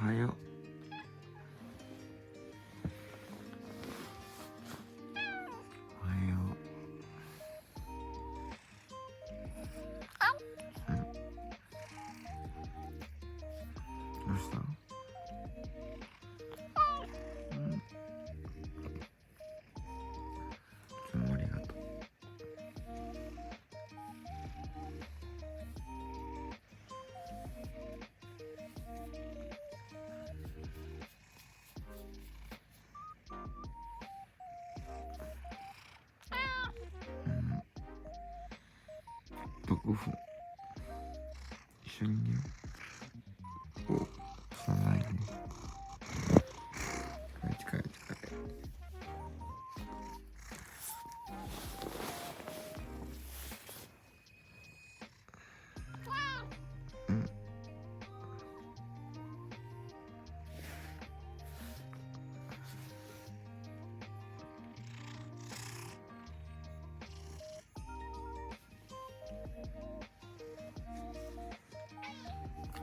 おはよう。おはよう。どうした？いつもありがとう。5分一緒に寝よう。お、さないね。近い。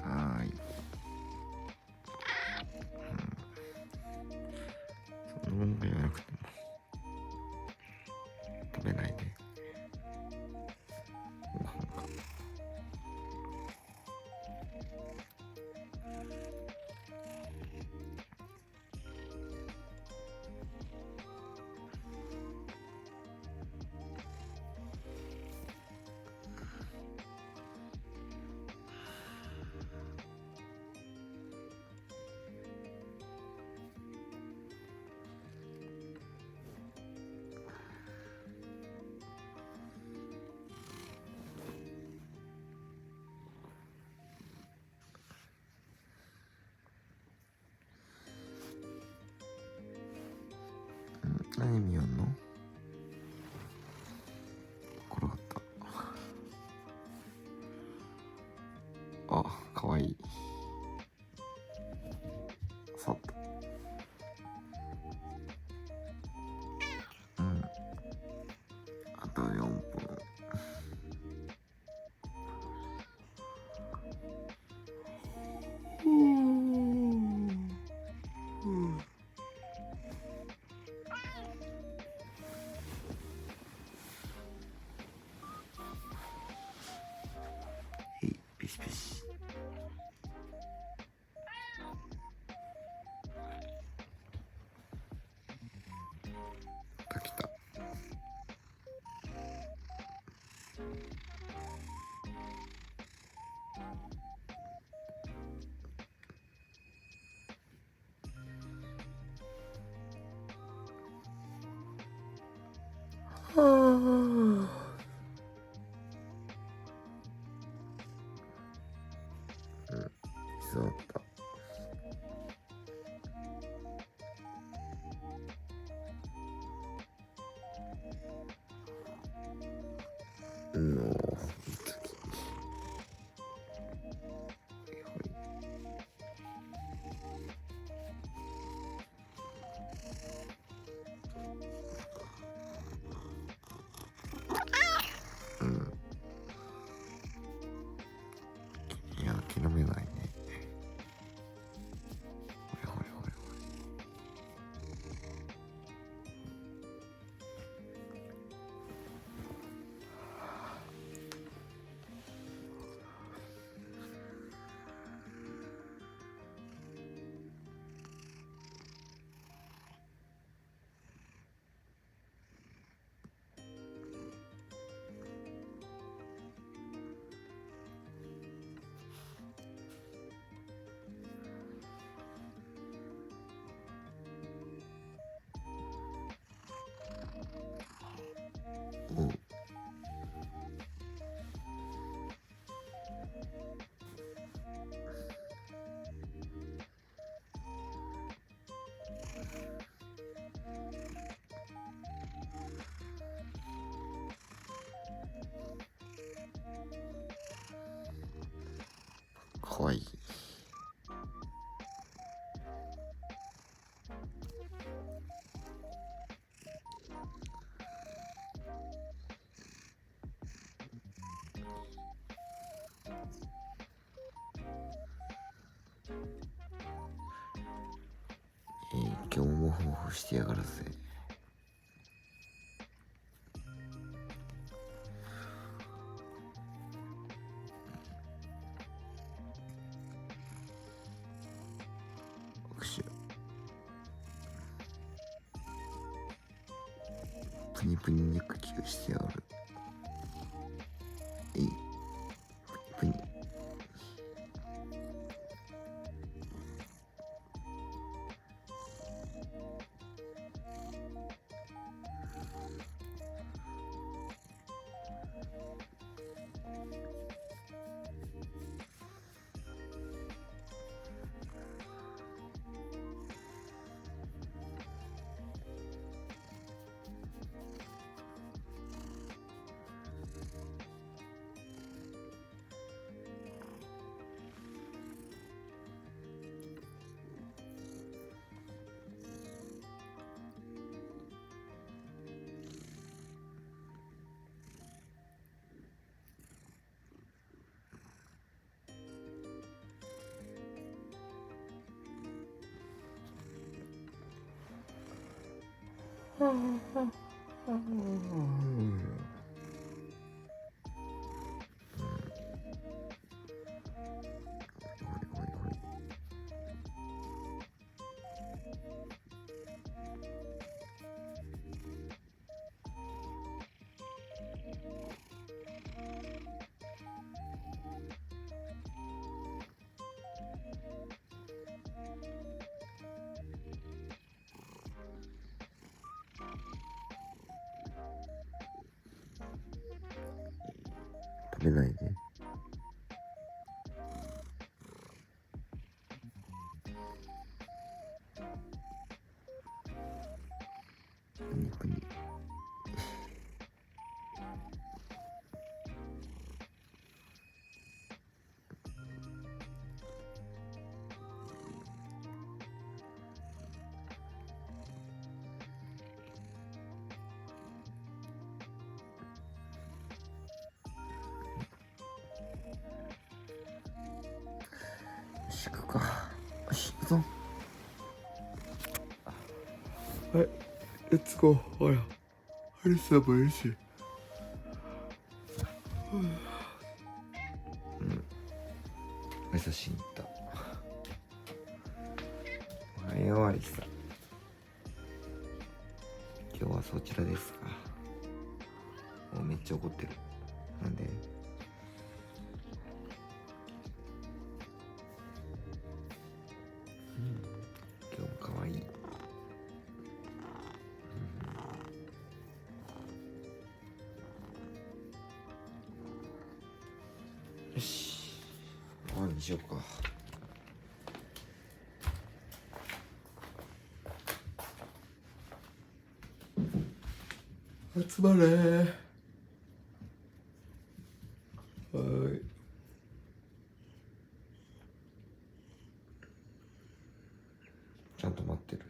はーい。そんなもんが言わなくても食べないで。ご飯か。何見よんの？転がった。あ、かわいい。そっと。あと4分。ピシピシ。来た。座った。いや、諦めないね。ほれ。かわいい。モフモフしてやがるぜ。握手。プニプニ肉球してやがる。プニプニ。食べないで。プニプニ。行くか。よし、行くぞ。はい、レッツゴー。ほら、アリスさんもいるし。挨拶しに行った。おはよう、アリスさん。今日はそちらですか。もうめっちゃ怒ってる。なんで？今日も可愛い。よし、ご飯にしようか。集まれー。はい。ちゃんと待ってる。